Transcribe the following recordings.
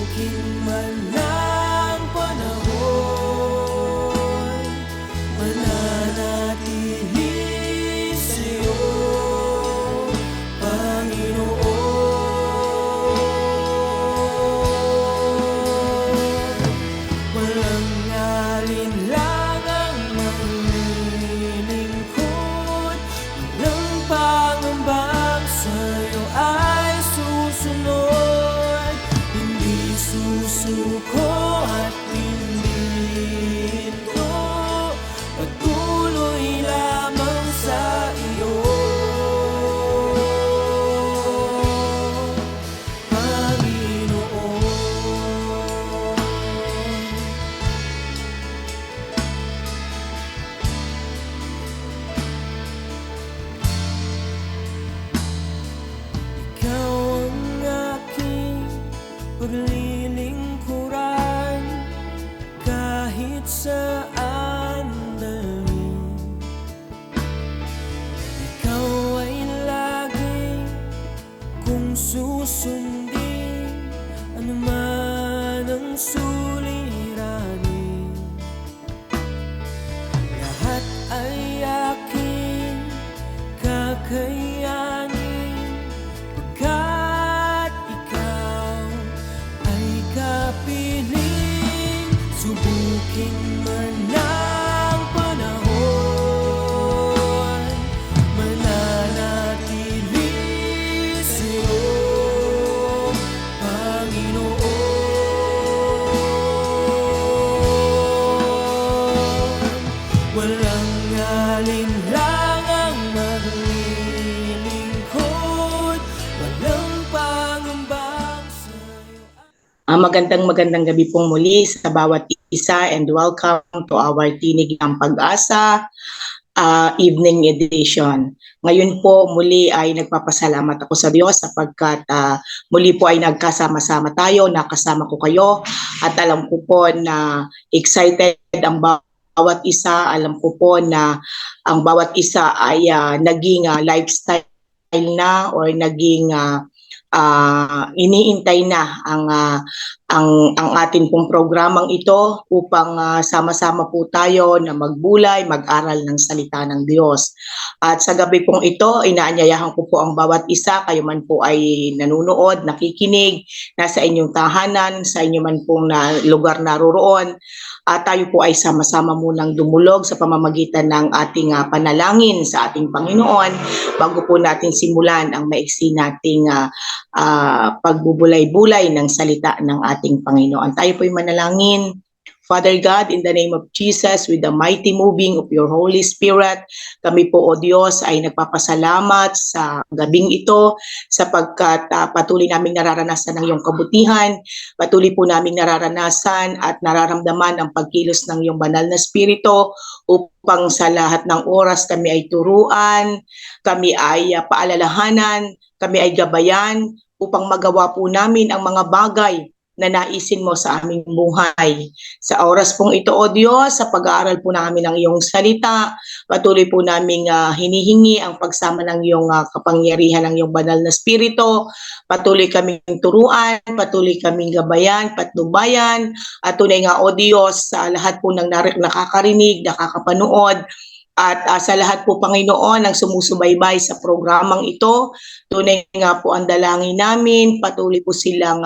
Subukin man ng panahon, mananatili sa'yo, Panginoon. Walang alinlangang maglilingkod, walang pangambang sa'yo ay susunod. Hindi susuko at hindi ito, patuloy lamang sa iyo, Panginoon. Ikaw ang aking paglilingkuran, kahit saan dalhin. Ikaw ay lagi kung susundin, anuman ang suliranin. Lahat ay aking kakayanin, pagkat ikaw ay kapiling. Subukin man ng panahon, mananatili sa'yo, Panginoon. Walang alinlangang maglilingkod, walang pangambang sa'yo. Magandang gabi pong muli sa bawat isa and welcome to our Tinig ng Pag-asa evening edition. Ngayon po muli ay nagpapasalamat ako sa Diyos sapagkat muli po ay nagkasama-sama tayo, nakasama ko kayo at alam ko po na excited ang bawat isa. Alam ko po na ang bawat isa ay naging lifestyle na or naging iniintay na ang atin pong programang ito upang sama-sama po tayo na magbulay, mag-aral ng salita ng Diyos. At sa gabi pong ito, inaanyayahan ko po ang bawat isa, kayo man po ay nanunood, nakikinig, nasa inyong tahanan, sa inyo man pong lugar naroroon, tayo po ay sama-sama munang dumulog sa pamamagitan ng ating panalangin sa ating Panginoon bago po natin simulan ang maiksi nating pagbubulay-bulay ng salita ng ating Panginoon. Tayo po'y manalangin. Father God, in the name of Jesus, with the mighty moving of your Holy Spirit, kami po, O Diyos, ay nagpapasalamat sa gabing ito sapagkat patuloy naming nararanasan ang iyong kabutihan, patuloy po naming nararanasan at nararamdaman ang pagkilos ng iyong banal na spirito upang sa lahat ng oras kami ay turuan, kami ay paalalahanan, kami ay gabayan upang magawa po namin ang mga bagay na naisin mo sa aming buhay. Sa oras pong ito, O Diyos, sa pag-aaral po namin ng iyong salita, patuloy po naming hinihingi ang pagsama ng iyong kapangyarihan ng iyong banal na spirito. Patuloy kaming turuan, patuloy kaming gabayan, patnubayan, at tunay nga, O Diyos, sa lahat po ng nakakarinig, nakakapanood, at sa lahat po, Panginoon, ang sumusubaybay sa programang ito, tunay nga po ang dalangin namin, patuloy po silang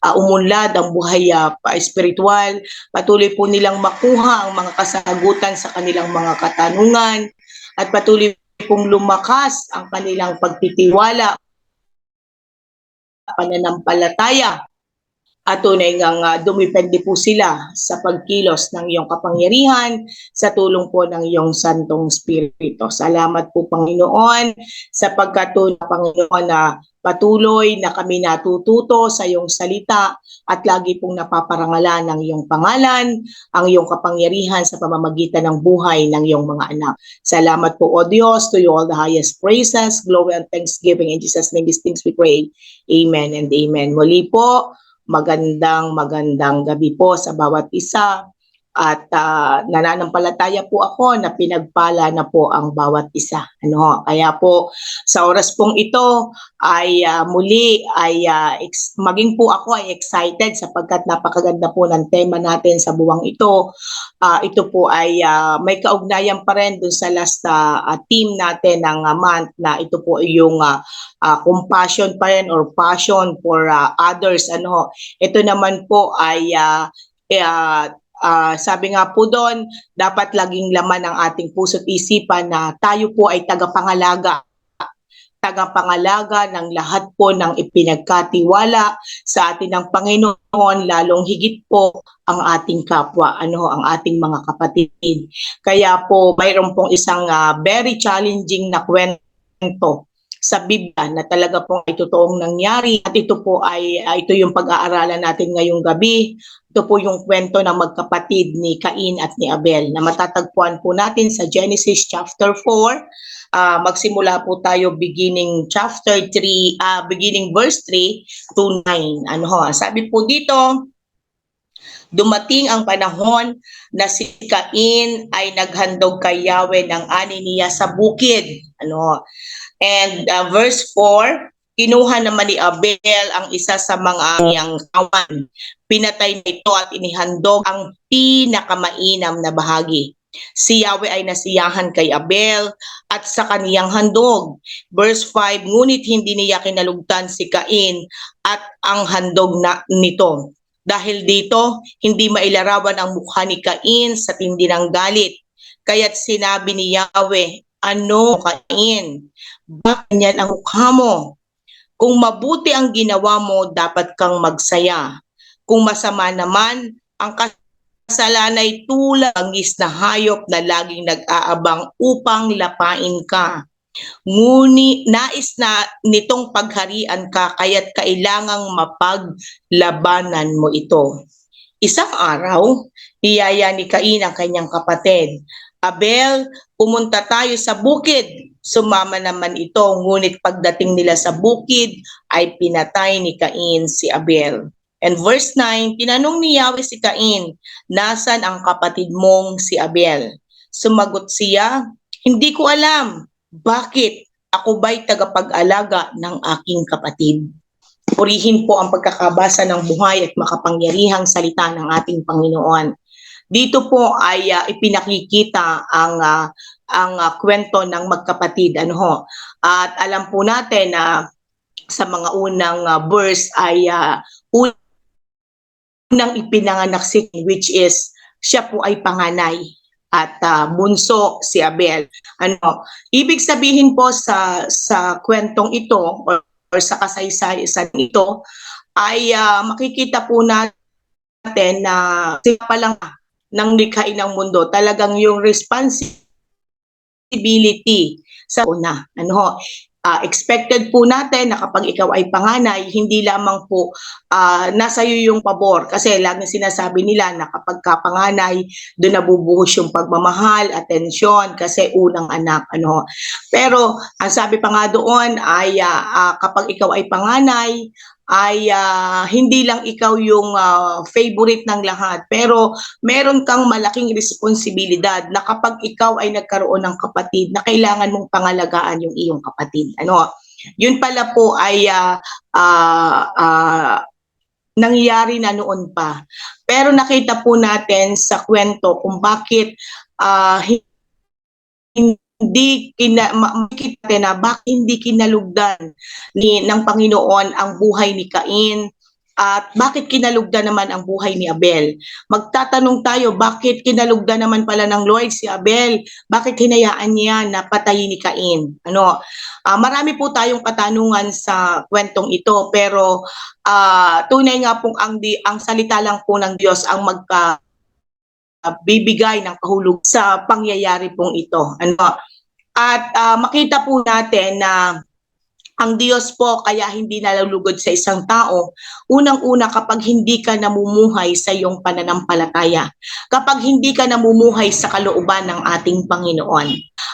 umunlad ang buhay espiritual, patuloy po nilang makuha ang mga kasagutan sa kanilang mga katanungan, at patuloy pong lumakas ang kanilang pagtitiwala, pananampalataya, at tunay ngang dumipende po sila sa pagkilos ng iyong kapangyarihan sa tulong po ng iyong Santong Espiritu. Salamat po, Panginoon, sapagkat Panginoon, na patuloy na kami natututo sa iyong salita at lagi pong napaparangalan ng iyong pangalan, ang iyong kapangyarihan sa pamamagitan ng buhay ng iyong mga anak. Salamat po, O Diyos, to you all the highest praises, glory and thanksgiving. In Jesus' name, these things we pray. Amen and amen. Muli po, magandang gabi po sa bawat isa. At nananampalataya po ako na pinagpala na po ang bawat isa. Kaya po sa oras pong ito ay muli ay maging po ako ay excited sapagkat napakaganda po ng tema natin sa buwang ito. Ito po ay may kaugnayan pa rin dun sa last theme natin ng month na ito po yung compassion pa rin or passion for others. Ito naman po ay sabi nga po doon, dapat laging laman ng ating puso't isipan na tayo po ay tagapangalaga ng lahat po ng ipinagkatiwala sa atin ng Panginoon, lalong higit po ang ating kapwa, ang ating mga kapatid. Kaya po mayroon pong isang very challenging na kwento sa Biblia na talaga pong ay totoong nangyari, at ito po ay ito yung pag-aaralan natin ngayong gabi. Ito po yung kwento ng magkapatid ni Cain at ni Abel na matatagpuan po natin sa Genesis chapter 4. Magsimula po tayo beginning chapter 3, beginning verse 3 to 9. Sabi po dito, dumating ang panahon na si Cain ay naghandog kay Yahweh ng ani niya sa bukid. And verse 4, kinuha naman ni Abel ang isa sa mga niyang kawan. Pinatay nito at inihandog ang pinakamainam na bahagi. Si Yahweh ay nasiyahan kay Abel at sa kaniyang handog. Verse 5, ngunit hindi niya kinalugtan si Cain at ang handog nito. Dahil dito, hindi mailarawan ang mukha ni Cain sa tindi ng galit. Kaya't sinabi ni Yahweh, ano Cain? Bakit yan ang mukha mo? Kung mabuti ang ginawa mo, dapat kang magsaya. Kung masama naman, ang kasalanan ay tulad ng na hayop na laging nag-aabang upang lapain ka. Ngunit nais na nitong pagharian ka, kaya't kailangang mapaglabanan mo ito. Isang araw, niyaya ni Cain ang kanyang kapatid. Abel, pumunta tayo sa bukid. Sumama naman ito, ngunit pagdating nila sa bukid ay pinatay ni Cain si Abel. And verse 9, tinanong ni Yahweh si Cain, nasan ang kapatid mong si Abel? Sumagot siya, hindi ko alam. Bakit? Ako ba'y tagapag-alaga ng aking kapatid? Purihin po ang pagkakabasa ng buhay at makapangyarihang salita ng ating Panginoon. Dito po ay ipinakikita ang kwento ng magkapatid. At alam po natin na sa mga unang verse ay unang ipinanganak si Cain, which is siya po ay panganay at bunso si Abel. Ibig sabihin po sa kwentong ito or sa kasaysayan ito ay makikita po natin na sila pa lang ng likhain ng mundo, talagang yung responsibility sa una. Expected po natin na kapag ikaw ay panganay, hindi lamang po nasa iyo yung pabor. Kasi laging sinasabi nila na kapag ka panganay, doon nabubuhos yung pagmamahal, atensyon, kasi unang anak. Pero ang sabi pa nga doon ay kapag ikaw ay panganay, ay hindi lang ikaw yung favorite ng lahat, pero meron kang malaking responsibilidad na kapag ikaw ay nagkaroon ng kapatid, na kailangan mong pangalagaan yung iyong kapatid. Yun pala po ay nangyari na noon pa. Pero nakita po natin sa kwento kung bakit makikita na bakit hindi kinalugdan ng Panginoon ang buhay ni Cain at bakit kinalugdan naman ang buhay ni Abel. Magtatanong tayo, bakit kinalugdan naman pala ng Lord si Abel? Bakit hinayaan niya na patayin ni Cain? Marami po tayong katanungan sa kwentong ito, pero tunay nga pong ang salita lang po ng Diyos ang bibigay ng kahulugan sa pangyayari pong ito. At makita po natin na ang Diyos po kaya hindi nalulugod sa isang tao, unang-una kapag hindi ka namumuhay sa iyong pananampalataya, kapag hindi ka namumuhay sa kalooban ng ating Panginoon.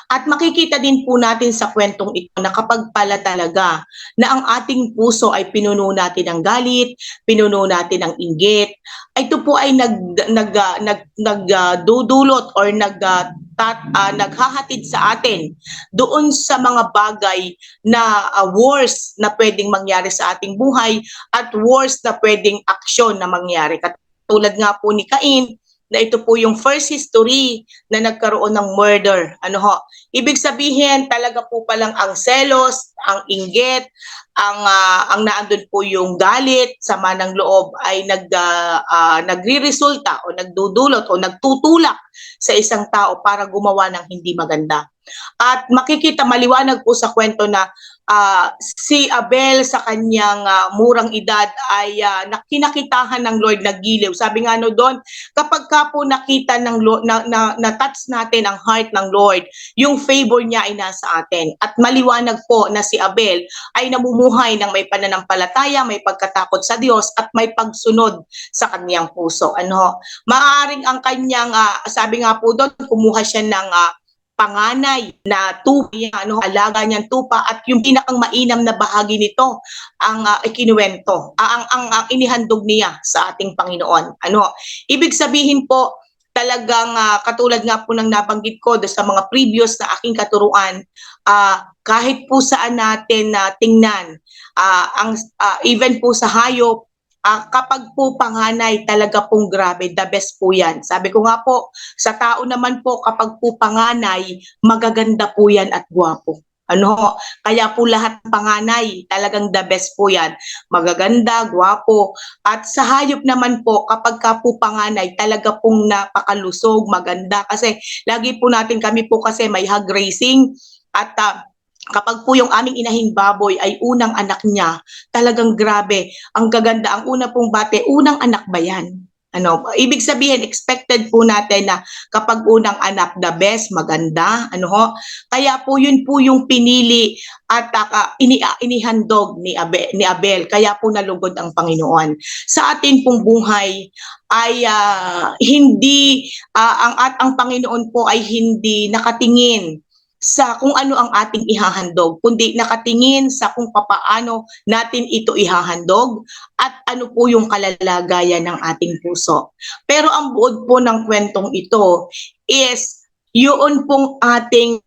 At makikita din po natin sa kwentong ito na kapag pala talaga na ang ating puso ay pinuno natin ng galit, pinuno natin ng inggit, ito po ay nagdudulot or naghahatid sa atin doon sa mga bagay na worst na pwedeng mangyari sa ating buhay at worst na pwedeng aksyon na mangyari. Katulad nga po ni Cain, na ito po yung first history na nagkaroon ng murder. Ibig sabihin talaga po palang ang selos, ang inggit, ang naandun po yung galit, sama ng loob ay nagre-resulta o nagdudulot o nagtutulak sa isang tao para gumawa ng hindi maganda. At makikita maliwanag po sa kwento na si Abel sa kanyang murang edad ay kinakitahan ng Lord na giliw. Sabi nga doon, kapag ka po nakita ng Lord, na-touch natin ang heart ng Lord, yung favor niya ay nasa atin. At maliwanag po na si Abel ay namumuhay ng may pananampalataya, may pagkatakot sa Diyos at may pagsunod sa kanyang puso. Maaaring ang kanyang, sabi nga po doon, kumuha siya ng panganay na tupa, alaga niyang tupa, at yung pinakang mainam na bahagi nito ang ikinuwento, ang inihandog niya sa ating Panginoon. Ibig sabihin po, talagang katulad nga po ng nabanggit ko sa mga previous na aking katuruan, kahit po saan natin tingnan, even po sa hayop, kapag po panganay, talaga pong grabe, the best po yan. Sabi ko nga po, sa tao naman po, kapag po panganay, magaganda po yan at gwapo. Kaya po lahat panganay, talagang the best po yan. Magaganda, gwapo. At sa hayop naman po, kapag ka po panganay, talaga pong napakalusog, maganda. Kasi lagi po natin, kami po kasi may hog racing, at kapag po yung aming inahing baboy ay unang anak niya, talagang grabe, ang gaganda, ang una pong bate, unang anak ba yan? Ibig sabihin, expected po natin na kapag unang anak, the best, maganda, kaya po yun po yung pinili at inihandog ni Abel, kaya po nalugod ang Panginoon. Sa atin pong buhay ay hindi, ang Panginoon po ay hindi nakatingin sa kung ano ang ating ihahandog, kundi nakatingin sa kung papaano natin ito ihahandog at ano po yung kalalagayan ng ating puso. Pero ang buod po ng kwentong ito is yun pong ating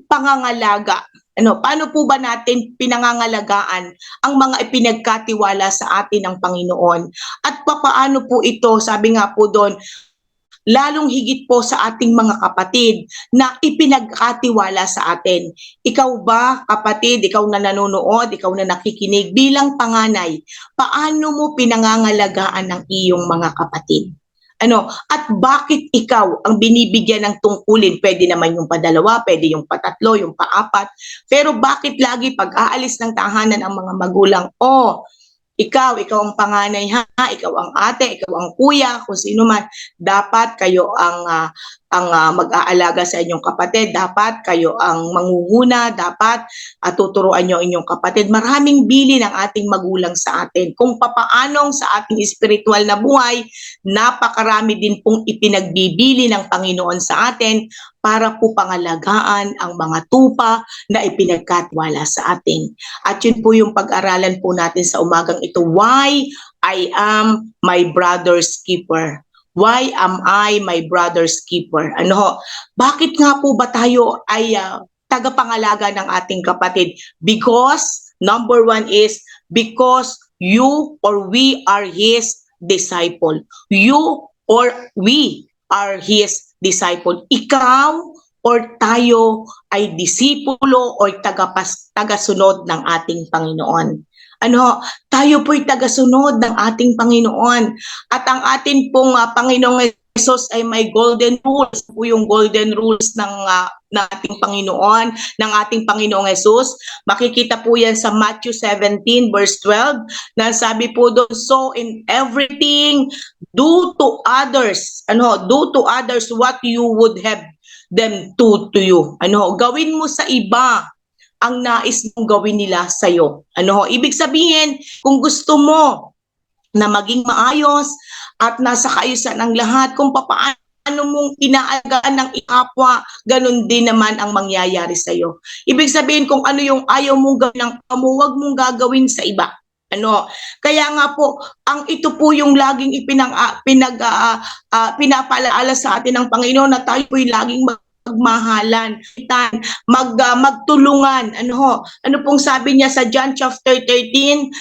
pangangalaga. Paano po ba natin pinangangalagaan ang mga ipinagkatiwala sa atin ng Panginoon? At papaano po ito, sabi nga po doon, lalong higit po sa ating mga kapatid na ipinagkatiwala sa atin. Ikaw ba, kapatid, ikaw na nanonood, ikaw na nakikinig, bilang panganay, paano mo pinangangalagaan ng iyong mga kapatid? At bakit ikaw ang binibigyan ng tungkulin? Pwede naman yung padalawa, pwede yung patatlo, yung paapat. Pero bakit lagi pag aalis ng tahanan ang mga magulang, ikaw ang panganay ikaw ang ate, ikaw ang kuya, kung sino man, dapat kayo ang mag-aalaga sa inyong kapatid, dapat kayo ang mangunguna, dapat tuturuan nyo inyong kapatid. Maraming bili ng ating magulang sa atin. Kung papaanong sa ating spiritual na buhay, napakarami din pong ipinagbibili ng Panginoon sa atin para po pangalagaan ang mga tupa na ipinagkatiwala sa atin. At yun po yung pag-aralan po natin sa umagang ito, why I am my brother's keeper. Why am I my brother's keeper? Bakit nga po ba tayo ay tagapangalaga ng ating kapatid? Because, number one is, because you or we are His disciple. You or we are His disciple. Ikaw or tayo ay disipulo o tagasunod ng ating Panginoon. Tayo po'y tagasunod ng ating Panginoon. At ang ating pong Panginoong Jesus ay may golden rules. Po yung golden rules ng ating Panginoon, ng ating Panginoong Jesus. Makikita po yan sa Matthew 17 verse 12 na sabi po doon, so in everything, do to others what you would have them to you. Gawin mo sa iba ang nais mong gawin nila sa'yo. Ibig sabihin, kung gusto mo na maging maayos at nasa kaayusan ng lahat, kung paano mong inaalagaan ng ikapwa, ganun din naman ang mangyayari sa'yo. Ibig sabihin, kung ano yung ayaw mong gawin ng huwag mong gagawin sa iba. Ano, kaya nga po, ang ito po yung laging pinapalaala sa atin ng Panginoon na tayo po'y laging magmahalan, magtulungan. Ano pong sabi niya sa John chapter 13,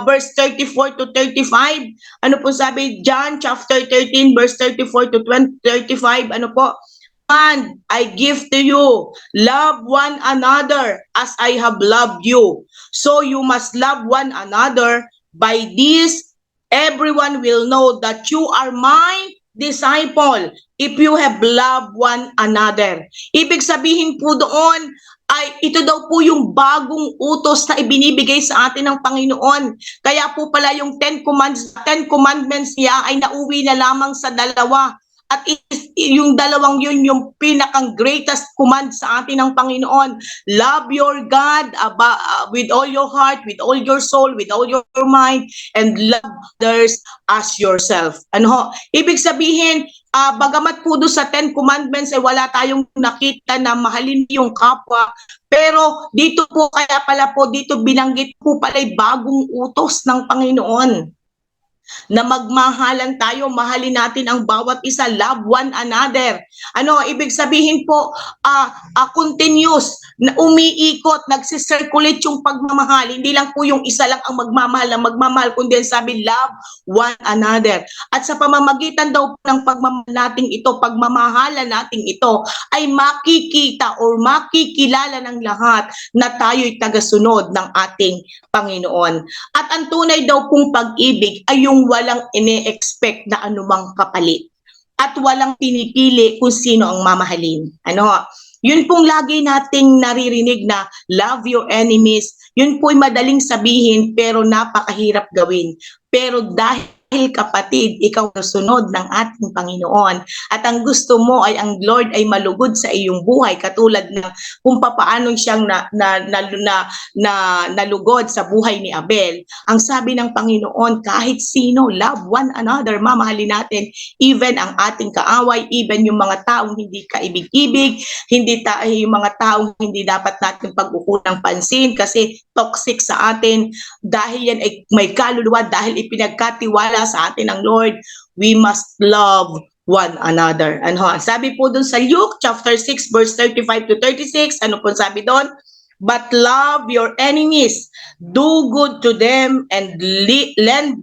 verse 34 to 35? Ano pong sabi? John chapter 13, verse 34 to 35, ano po? And I give to you, love one another as I have loved you. So you must love one another. By this, everyone will know that you are my disciple if you have loved one another. Ibig sabihin po doon, ay ito daw po yung bagong utos na ibinibigay sa atin ng Panginoon. Kaya po pala yung Ten Commandments niya ay nauwi na lamang sa dalawa. At yung dalawang yun, yung pinakang greatest command sa atin ng Panginoon. Love your God with all your heart, with all your soul, with all your mind, and love others as yourself. Ibig sabihin, bagamat po doon sa Ten Commandments ay wala tayong nakita na mahalin yung kapwa, pero dito po kaya pala po dito binanggit po pala bagong utos ng Panginoon na magmahalan tayo, mahalin natin ang bawat isa, love one another. Ibig sabihin po, continuous, na umiikot, nagsisirculate yung pagmamahal. Hindi lang po yung isa lang ang magmamahal, kundi sabi, love one another. At sa pamamagitan daw ng pagmamahal nating ito, pagmamahalan nating ito, ay makikita or makikilala ng lahat na tayo'y tagasunod ng ating Panginoon. At ang tunay daw pong pag-ibig ay yung walang ine-expect na anumang kapalit at walang pinipili kung sino ang mamahalin. Yun pong lagi nating naririnig na love your enemies. Yun po'y madaling sabihin pero napakahirap gawin. Pero dahil kapatid, ikaw nasunod ng ating Panginoon at ang gusto mo ay ang Lord ay malugod sa iyong buhay katulad ng kung papaano siyang nalugod sa buhay ni Abel. Ang sabi ng Panginoon, kahit sino, love one another, mamahalin natin even ang ating kaaway, even yung mga taong hindi kaibig-ibig, yung mga taong hindi dapat natin pag-ukunang pansin kasi toxic sa atin, dahil yan ay may kaluluwa, dahil ipinagkatiwala sa atin ng Lord, we must love one another. Sabi po dun sa Luke chapter 6 verse 35 to 36, ano po sabi doon? But love your enemies, do good to them, and lend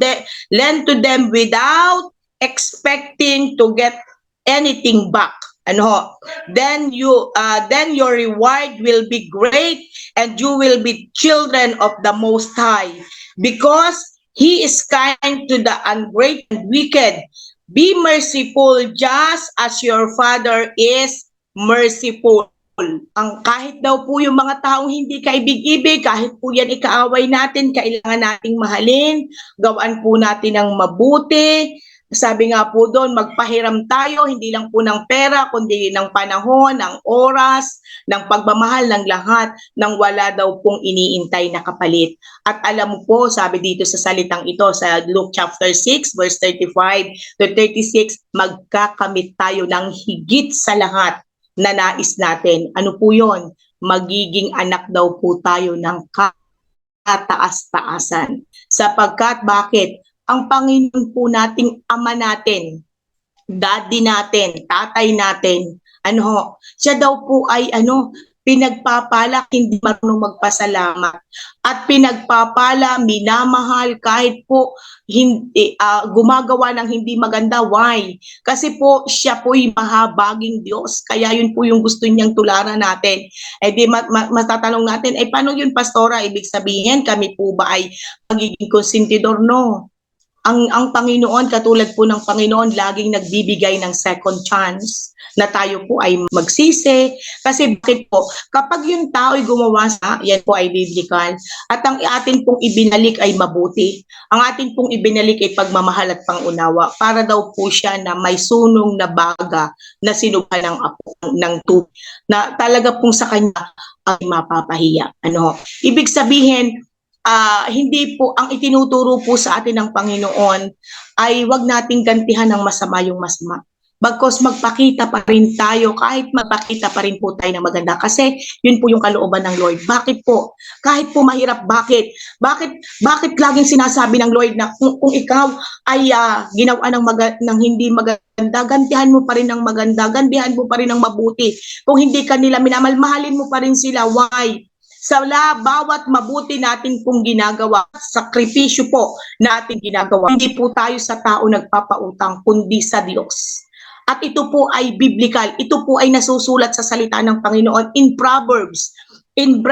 to them without expecting to get anything back. Then your reward will be great, and you will be children of the Most High, because He is kind to the ungrateful and wicked. Be merciful just as your Father is merciful. Kahit daw po yung mga taong hindi kaibig-ibig, kahit po yan ikaaway natin, kailangan nating mahalin, gawaan po natin ng mabuti. Sabi nga po doon, magpahiram tayo, hindi lang po ng pera, kundi ng panahon, ng oras, ng pagmamahal ng lahat, nang wala daw pong iniintay na kapalit. At alam mo po, sabi dito sa salitang ito, sa Luke chapter 6, verse 35 to 36, magkakamit tayo ng higit sa lahat na nais natin. Ano po yon? Magiging anak daw po tayo ng kataas-taasan. Sapagkat, bakit? Ang Panginoon po nating Ama natin, Daddy natin, Tatay natin, siya daw po ay pinagpapala, hindi marunong magpasalamat. At pinagpapala, minamahal, kahit po gumagawa ng hindi maganda. Why? Kasi po, siya po'y mahabaging Diyos. Kaya yun po yung gusto niyang tularan natin. Di matatanong natin, paano yun, Pastora? Ibig sabihin, kami po ba ay magiging konsentidor? No. Ang Panginoon, katulad po ng Panginoon, laging nagbibigay ng second chance na tayo po ay magsisi. Kasi bakit po, kapag yung tao ay gumawa yan po ay biblical, at ang atin pong ibinalik ay mabuti, ang atin pong ibinalik ay pagmamahal at pangunawa, para daw po siya na may sunong na baga na sinubhan ng apo ng tubig, na talaga pong sa kanya ay mapapahiya. Ibig sabihin, hindi po, ang itinuturo po sa atin ng Panginoon ay wag nating gantihan ng masama yung masama. bagkos magpakita pa rin tayo, kahit magpakita pa rin po tayo ng maganda. Kasi yun po yung kalooban ng Lord. Bakit po? Kahit po mahirap, bakit? Bakit laging sinasabi ng Lord na kung ikaw ay ginawa ng hindi maganda, gantihan mo pa rin ng maganda, gantihan mo pa rin ng mabuti. Kung hindi ka nila minamahal, mahalin mo pa rin sila. Why? Sa bawat mabuti natin pong ginagawa, sakripisyo po natin ginagawa, hindi po tayo sa tao nagpapautang, kundi sa Diyos. At ito po ay biblical, ito po ay nasusulat sa salita ng Panginoon in Proverbs. In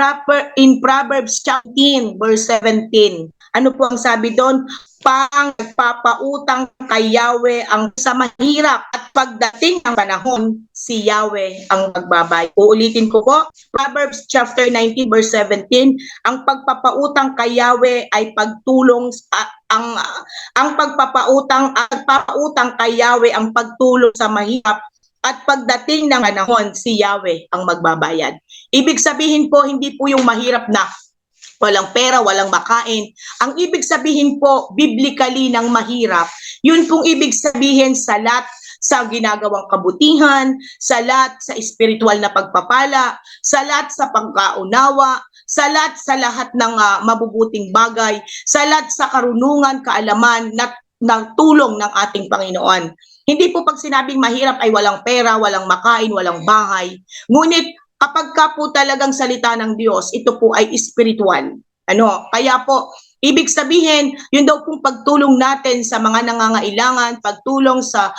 Proverbs chapter 10, verse 17. Ano po ang sabi doon? Pagpapautang kay Yahweh ang sa mahirap at pagdating ng panahon, si Yahweh ang magbabayad. Uulitin ko po, Proverbs chapter 19 verse 17, ang pagpapautang kay Yahweh ay pagtulong ang pagpapautang kay Yahweh ang pagtulong sa mahirap at pagdating ng panahon, si Yahweh ang magbabayad. Ibig sabihin po, hindi po yung mahirap na walang pera, walang makain. Ang ibig sabihin po, biblically ng mahirap, yun pong ibig sabihin sa lahat sa ginagawang kabutihan, sa lahat sa espiritual na pagpapala, sa lahat sa pagkaunawa, sa lahat ng mabubuting bagay, sa lahat sa karunungan, kaalaman, ng tulong ng ating Panginoon. Hindi po pag sinabing mahirap ay walang pera, walang makain, walang bahay. Ngunit kapag ka po talagang salita ng Diyos, ito po ay spiritual. Kaya po, ibig sabihin, yun daw pong pagtulong natin sa mga nangangailangan, pagtulong sa,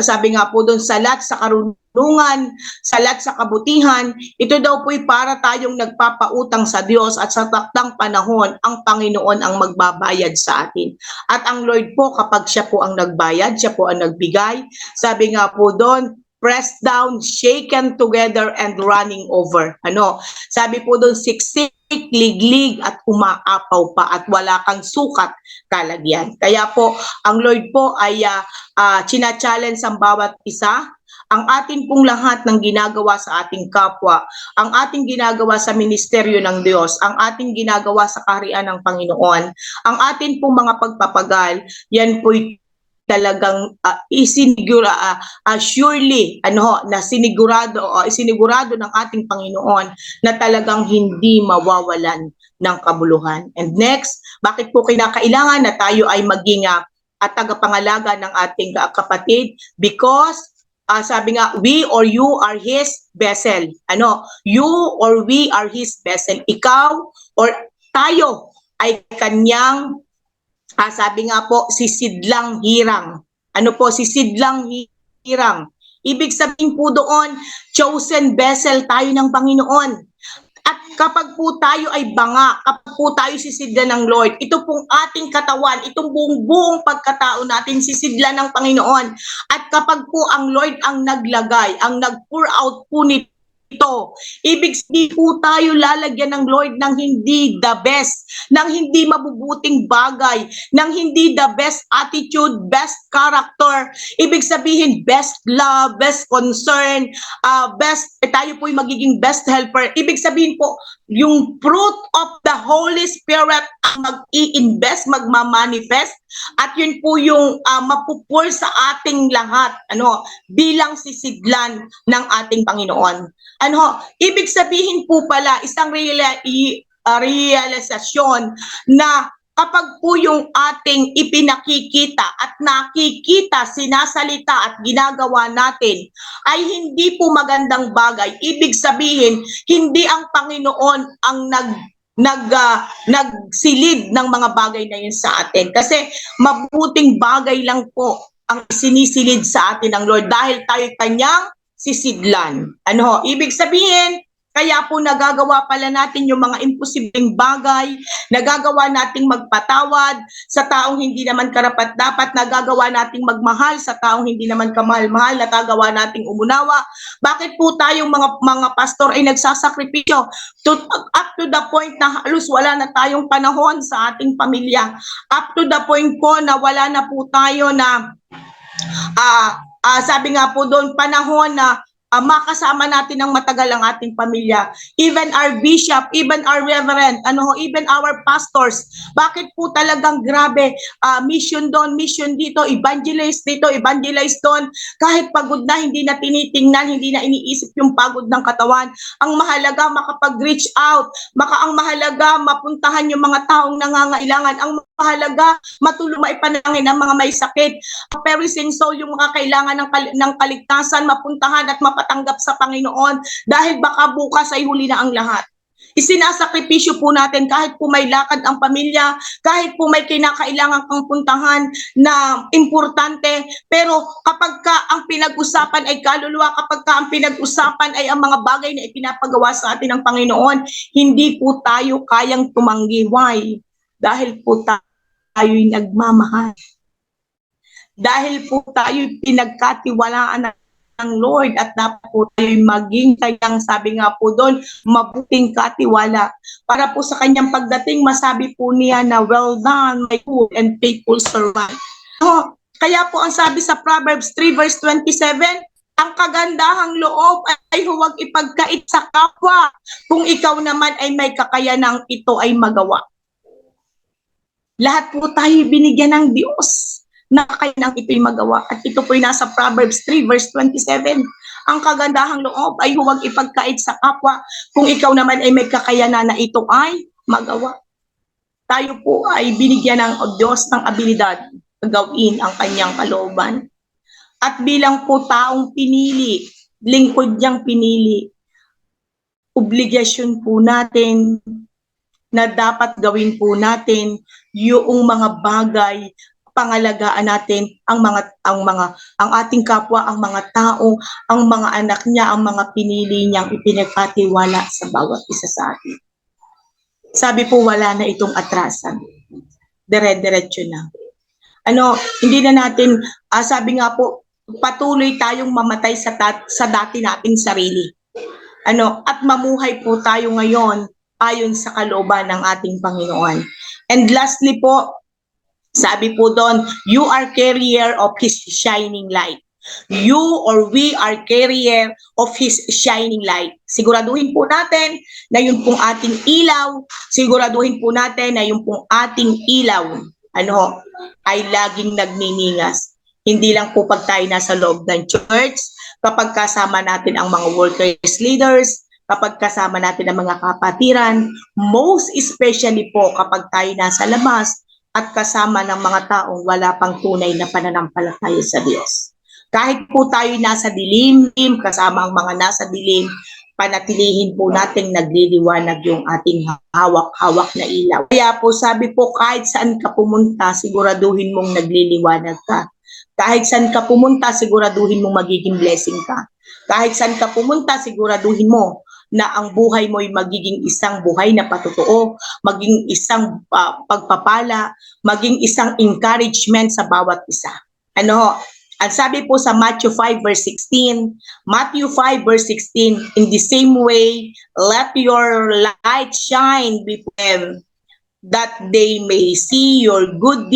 sabi nga po doon, sa lahat sa karunungan, sa lahat sa kabutihan, ito daw po'y para tayong nagpapautang sa Diyos at sa taktang panahon, ang Panginoon ang magbabayad sa atin. At ang Lord po, kapag siya po ang nagbayad, siya po ang nagbigay, sabi nga po doon, pressed down, shaken together, and running over. Sabi po doon, siksik, liglig, at umaapaw pa, at wala kang sukat, kalagyan. Kaya po, ang Lord po ay china-challenge ang bawat isa, ang atin pong lahat ng ginagawa sa ating kapwa, ang ating ginagawa sa ministeryo ng Diyos, ang ating ginagawa sa kaharian ng Panginoon, ang atin pong mga pagpapagal, yan po'y talagang surely na sinigurado ng ating Panginoon na talagang hindi mawawalan ng kabuluhan. And next, bakit po kinakailangan na tayo ay maging tagapangalaga ng ating kapatid? Because sabi nga, we or you are His vessel. You or we are His vessel. Ikaw or tayo ay kanyang sabi nga po, sisidlang hirang. Sisidlang hirang. Ibig sabihin po doon, chosen vessel tayo ng Panginoon. At kapag po tayo ay banga, kapag po tayo sisidlan ng Lord, ito pong ating katawan, itong buong pagkatao natin, sisidlan ng Panginoon. At kapag po ang Lord ang naglagay, ang nag-pour out po nito, ibig sabihin po tayo lalagyan ng Lord ng hindi the best, ng hindi mabubuting bagay, ng hindi the best attitude, best character, ibig sabihin best love, best concern, tayo po'y magiging best helper. Ibig sabihin po, yung fruit of the Holy Spirit ang mag-i-invest, magmamanifest, at yun po yung mapupur sa ating lahat, bilang sisidlan ng ating Panginoon. Ibig sabihin po pala, isang realisasyon na kapag po yung ating ipinakikita at nakikita, sinasalita at ginagawa natin ay hindi po magandang bagay, ibig sabihin, hindi ang Panginoon ang nagsilid ng mga bagay na yun sa atin. Kasi mabuting bagay lang po ang sinisilid sa atin ng Lord dahil tayo kanyang sisidlan. Ibig sabihin, kaya po nagagawa pala natin yung mga imposibleng bagay, nagagawa nating magpatawad sa taong hindi naman karapat-dapat, nagagawa nating magmahal sa taong hindi naman kamahal-mahal, nagagawa nating umunawa. Bakit po tayong mga pastor ay nagsasakripisyo up to the point na halos wala na tayong panahon sa ating pamilya, up to the point po na wala na po tayo na sabi nga po doon, panahon na makasama natin ng matagal ang ating pamilya. Even our bishop, even our reverend, even our pastors. Bakit po talagang grabe? Mission doon, mission dito, evangelize dito, evangelize doon. Kahit pagod na, hindi na tinitingnan, hindi na iniisip yung pagod ng katawan. Ang mahalaga, makapag-reach out. Ang mahalaga, mapuntahan yung mga taong nangangailangan. Ang mahalaga, matulong maipanalangin ang mga may sakit. Perishing soul, yung mga kailangan ng kaligtasan, mapuntahan at mapatanggap sa Panginoon. Dahil baka bukas ay huli na ang lahat. Isinasakripisyo po natin kahit po may lakad ang pamilya, kahit po may kinakailangan kang puntahan na importante, pero kapag ka ang pinag-usapan ay kaluluwa, kapag ka ang pinag-usapan ay ang mga bagay na ipinapagawa sa atin ng Panginoon, hindi po tayo kayang tumanggi. Why? Dahil po tayo'y nagmamahal. Dahil po tayo'y pinagkatiwalaan ng Lord at dapat po tayo'y maging kanyang, sabi nga po doon, mabuting katiwala. Para po sa kanyang pagdating, masabi po niya na, well done, my good and faithful servant. Kaya po ang sabi sa Proverbs 3 verse 27, ang kagandahang loob ay huwag ipagkait sa kapwa kung ikaw naman ay may kakayanang ito ay magawa. Lahat po tayo binigyan ng Diyos na kakayanang ito'y magawa. At ito po'y nasa Proverbs 3 verse 27. Ang kagandahang loob ay huwag ipagkait sa kapwa kung ikaw naman ay may kakayanan na ito ay magawa. Tayo po ay binigyan ng Diyos ng abilidad na gawin ang kanyang kalooban. At bilang po taong pinili, lingkod niyang pinili, obligasyon po natin na dapat gawin po natin yung mga bagay, pangalagaan natin ang ating kapwa, ang mga tao, ang mga anak niya, ang mga pinili niyang ipinagkatiwala sa bawat isa sa atin. Sabi po, wala na itong atrasan. Dire-diretso na. Hindi na natin, sabi nga po, patuloy tayong mamatay sa dati nating sarili. At mamuhay po tayo ngayon ayon sa kalooban ng ating Panginoon. And lastly po, sabi po doon, you are carrier of His shining light. You or we are carrier of His shining light. Siguraduhin po natin na yung pong ating ilaw, siguraduhin po natin na yung pong ating ilaw, ay laging nagniningas. Hindi lang po pag tayo nasa loob ng church, kapag kasama natin ang mga workers leaders, kapag kasama natin ang mga kapatiran, most especially po kapag tayo nasa labas, at kasama ng mga taong wala pang tunay na pananampalataya sa Diyos. Kahit po tayo nasa dilim, kasama ang mga nasa dilim, panatilihin po nating nagliliwanag yung ating hawak-hawak na ilaw. Kaya po sabi po, kahit saan ka pumunta, siguraduhin mong nagliliwanag ka. Kahit saan ka pumunta, siguraduhin mong magiging blessing ka. Kahit saan ka pumunta, siguraduhin mo na ang buhay mo ay magiging isang buhay na patotoo, maging isang pagpapala, maging isang encouragement sa bawat isa. Ang sabi po sa Matthew 5 verse 16, Matthew 5 verse 16, in the same way, let your light shine before them, that they may see your good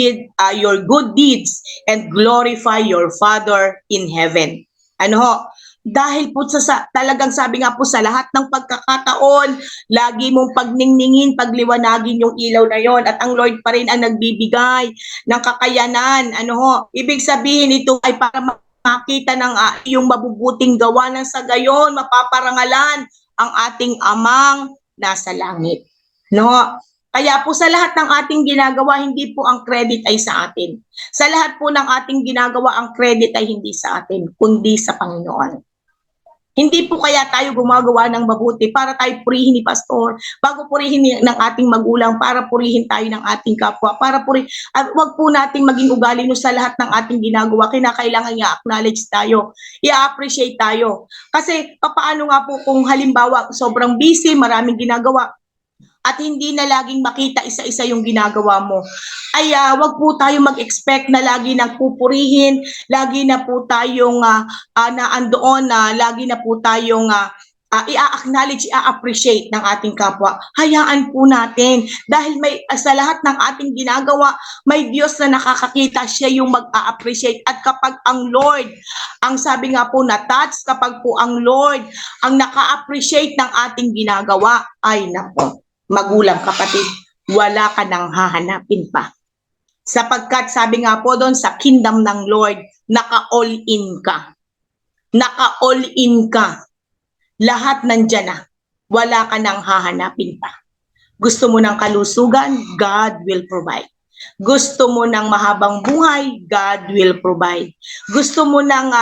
deeds and glorify your Father in heaven. Dahil po talagang sabi nga po sa lahat ng pagkakataon, lagi mong pagningningin, pagliwanagin yung ilaw na yon, at ang Lord pa rin ang nagbibigay ng kakayanan. Ibig sabihin ito ay para makita ng iyong mabubuting gawa, ng sa gayon mapaparangalan ang ating Amang nasa langit. Kaya po sa lahat ng ating ginagawa, hindi po ang credit ay sa atin. Sa lahat po ng ating ginagawa, ang credit ay hindi sa atin, kundi sa Panginoon. Hindi po kaya tayo gumagawa ng mabuti para tayo purihin ni pastor, bago purihin ng ating magulang, para purihin tayo ng ating kapwa, at wag po nating maging ugali sa lahat ng ating ginagawa. Kinakailangan i-acknowledge tayo, i-appreciate tayo. Kasi paano nga po kung halimbawa sobrang busy, maraming ginagawa, at hindi na laging makita isa-isa yung ginagawa mo, ay wag po tayo mag-expect na lagi nang pupurihin, lagi na po tayong naandoon, lagi na po tayong i-acknowledge, i-appreciate ng ating kapwa. Hayaan po natin dahil may sa lahat ng ating ginagawa, may Diyos na nakakakita, siya yung mag-a-appreciate. At kapag ang Lord, ang sabi nga po na touch, kapag po ang Lord ang naka-appreciate ng ating ginagawa, ay nako, magulang kapatid, wala ka nang hahanapin pa. Sapagkat sabi nga po doon sa kingdom ng Lord, naka-all in ka. Naka-all in ka. Lahat nandyan na. Wala ka nang hahanapin pa. Gusto mo ng kalusugan, God will provide. Gusto mo ng mahabang buhay, God will provide. Gusto mo ng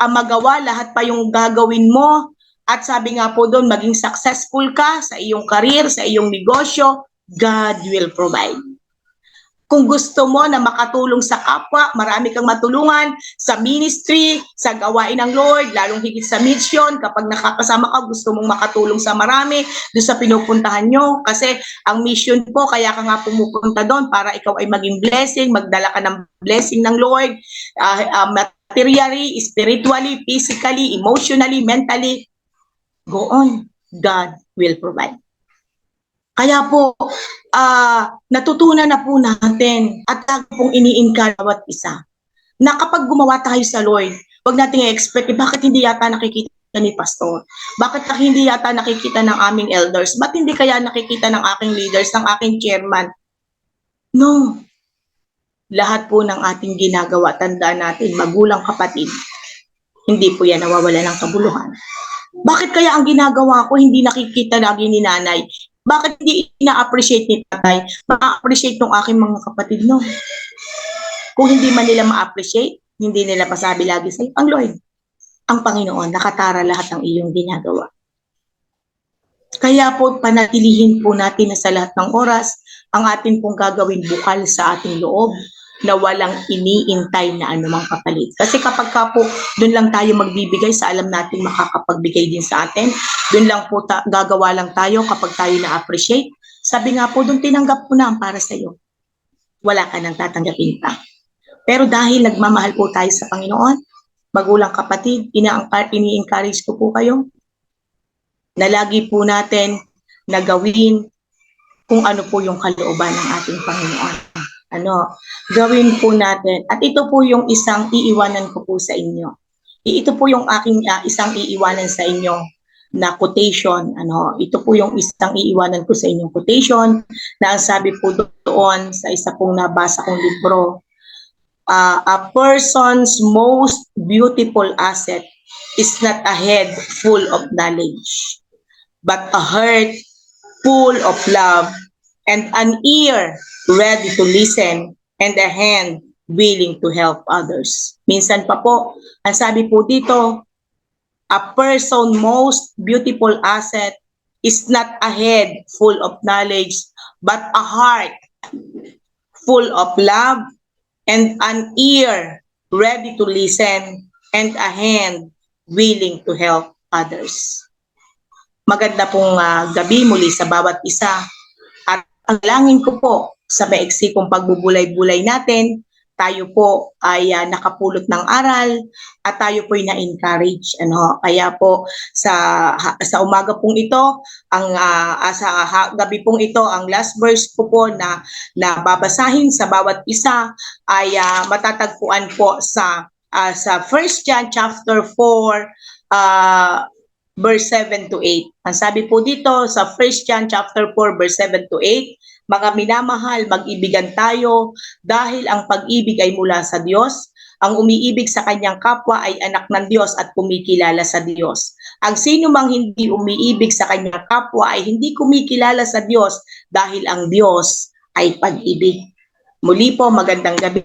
magawa lahat pa yung gagawin mo. At sabi nga po doon, maging successful ka sa iyong career, sa iyong negosyo, God will provide. Kung gusto mo na makatulong sa kapwa, marami kang matulungan sa ministry, sa gawain ng Lord, lalong higit sa mission, kapag nakakasama ka, gusto mong makatulong sa marami, doon sa pinupuntahan nyo. Kasi ang mission po, kaya ka nga pumupunta doon para ikaw ay maging blessing, magdala ka ng blessing ng Lord, materially, spiritually, physically, emotionally, mentally. Go on, God will provide. Kaya po, natutunan na po natin at pong ini-encourage bawat isa na kapag gumawa tayo sa Lord, wag nating i-expect, bakit hindi yata nakikita ni pastor? Bakit hindi yata nakikita ng aming elders? Ba't hindi kaya nakikita ng aking leaders, ng aking chairman? No. Lahat po ng ating ginagawa, tandaan natin, magulang kapatid, hindi po yan nawawala ng kabuluhan. Bakit kaya ang ginagawa ko hindi nakikita lagi ni nanay? Bakit hindi ina-appreciate ni tatay? Ma-appreciate ng aking mga kapatid, no? Kung hindi man nila ma-appreciate, hindi nila pasabi lagi sa'yo, ang Lord, ang Panginoon, nakatara lahat ng iyong ginagawa. Kaya po, panatilihin po natin na sa lahat ng oras, ang atin pong gagawin bukal sa ating loob, na walang iniintay na anumang kapalit. Kasi kapag ka po, doon lang tayo magbibigay sa alam natin makakapagbigay din sa atin, doon lang po gagawa lang tayo kapag tayo na-appreciate. Sabi nga po, doon tinanggap ko na ang para sa iyo. Wala ka nang tatanggapin pa. Pero dahil nagmamahal po tayo sa Panginoon, magulang kapatid, ini-encourage ko po kayo na lagi po natin na gawin kung ano po yung kalooban ng ating Panginoon. Gawin po natin. At ito po yung isang iiwanan ko po sa inyo. Ito po yung aking isang iiwanan sa inyo na quotation. Ito po yung isang iiwanan ko sa inyong quotation na ang sabi po doon sa isa pong nabasa kong libro, a person's most beautiful asset is not a head full of knowledge, but a heart full of love and an ear ready to listen, and a hand willing to help others. Minsan pa po, ang sabi po dito, a person's most beautiful asset is not a head full of knowledge, but a heart full of love, and an ear ready to listen, and a hand willing to help others. Maganda pong gabi muli sa bawat isa. At ang langin ko po, sa maiksi kong pagbubulay-bulay natin, tayo po ay nakapulot ng aral at tayo po ay na-encourage. Kaya po sa umaga pong ito, sa gabi pong ito, ang last verse ko po na babasahin sa bawat isa ay matatagpuan po sa 1 John chapter 4, verse 7 to 8. Ang sabi po dito sa 1 John chapter 4 verse 7 to 8, mga minamahal, mag-ibigan tayo dahil ang pag-ibig ay mula sa Diyos. Ang umiibig sa kanyang kapwa ay anak ng Diyos at kumikilala sa Diyos. Ang sino mang hindi umiibig sa kanyang kapwa ay hindi kumikilala sa Diyos dahil ang Diyos ay pag-ibig. Muli po, magandang gabi.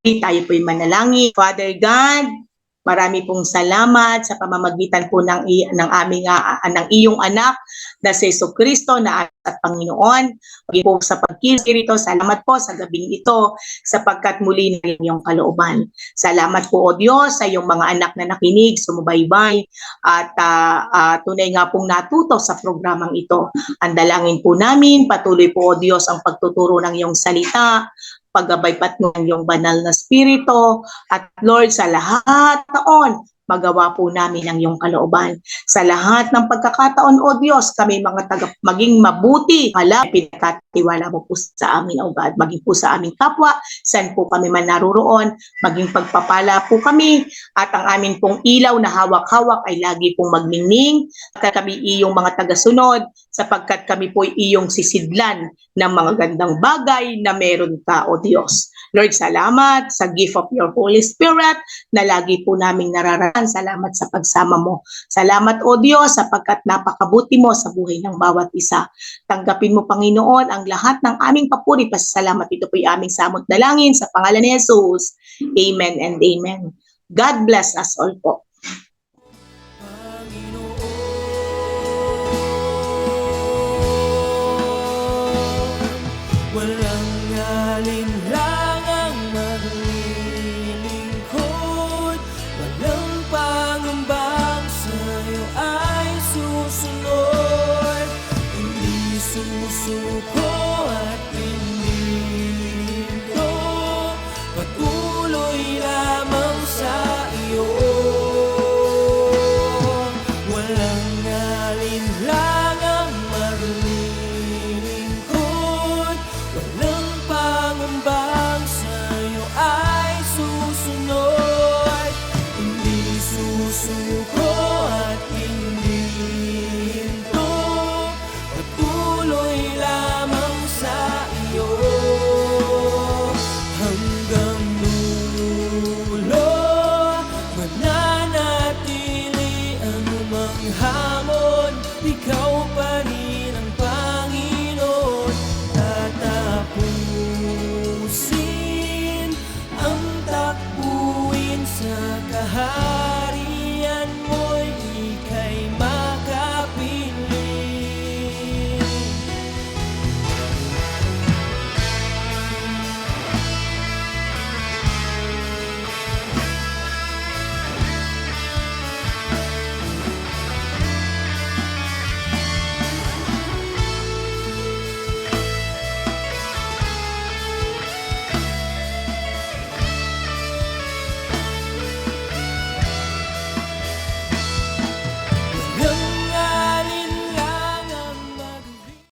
Tayo po'y manalangin. Father God, marami pong salamat sa pamamagitan po ng iyong anak na si Jesucristo na at Panginoon. Pagin po sa pagkirito, salamat po sa gabing ito sapagkat muli na iyong kalooban. Salamat po o Diyos sa iyong mga anak na nakinig, sumubaybay at tunay nga pong natuto sa programang ito. Ang dalangin po namin, patuloy po o Diyos ang pagtuturo ng iyong salita, paggabay pat ng iyong banal na spirito at Lord sa lahat taon magawa po namin ang iyong kalooban. Sa lahat ng pagkakataon, O Diyos, kami mga maging mabuti, pinagkatiwala mo po sa amin, O God, maging po sa aming kapwa, saan po kami man naruroon, maging pagpapala po kami, at ang amin pong ilaw na hawak-hawak ay lagi pong magningning, at kami iyong mga tagasunod, sapagkat kami po iyong sisidlan ng mga gandang bagay na meron ka, O Diyos. Lord, salamat sa gift of your Holy Spirit na lagi po naming nararanasan. Salamat sa pagsama mo. Salamat, O Diyos, sapagkat napakabuti mo sa buhay ng bawat isa. Tanggapin mo, Panginoon, ang lahat ng aming papuri. Pasasalamat, ito po yung aming samot dalangin sa pangalan ni Jesus. Amen and amen. God bless us all po. Walang alinlangang maglilingkod, walang pangambang sa'yo ay susunod. Hindi susuko at hindi hinto, patuloy lamang sa iyo. Walang alinlangang maglilingkod, walang pangambang sa'yo ay susunod. Hindi susuko at hindi hinto, patuloy lamang sa iyo. Hanggang dulo, mananatili anumang hamon, ikaw pa rin ang Panginoon. Tatapusin ang takbuhin sa kahanan.